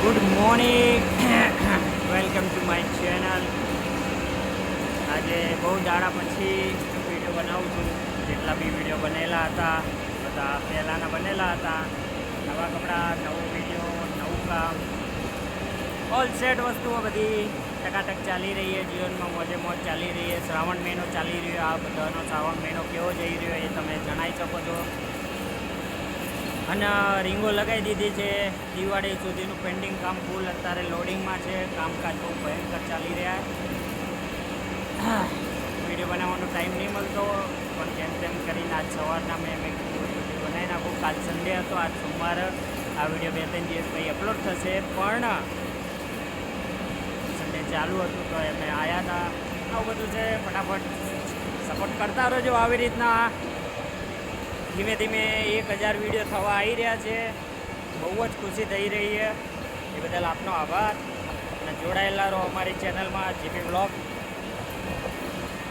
Good morning welcome to my channel. આજે બહુ દાડા પછી વિડીયો બનાવું છું. જેટલા બી વિડીયો બનેલા હતા બધા પહેલાંના બનેલા હતા. નવા કપડાં, નવો વિડીયો, નવું કામ, ઓલ સેટ વસ્તુઓ બધી ટકાટક ચાલી રહી છે. જીવનમાં મોજે મોજ ચાલી રહી છે. શ્રાવણ મહિનો ચાલી રહ્યો. આ બધાનો શ્રાવણ મહિનો કેવો જઈ રહ્યો એ તમે જણાવી શકો છો. અને રીંગો લગાવી દીધી છે. દિવાળી સુધીનું પેન્ડિંગ કામ ફૂલ અત્યારે લોડિંગમાં છે. કામકાજ બહુ ભયંકર ચાલી રહ્યા. વિડીયો બનાવવાનો ટાઈમ નહીં મળતો, પણ જેમ તેમ કરીને આજ સવારના મેં વિડીયો બનાવી નાખું. કાલ સન્ડે હતો, આજ સોમવાર. આ વિડીયો 2-3 દિવસ પછી અપલોડ થશે, પણ સન્ડે ચાલુ હતું તો એમને આવ્યા હતા. આવું બધું છે. ફટાફટ સપોર્ટ કરતા રહેજો આવી રીતના. ધીમે ધીમે 1000 વિડીયો થવા આવી રહ્યા છે. બહુ જ ખુશી થઈ રહી છે. એ બદલ આપનો આભાર અને જોડાયેલા રહો અમારી ચેનલમાં જીપી બ્લોગ.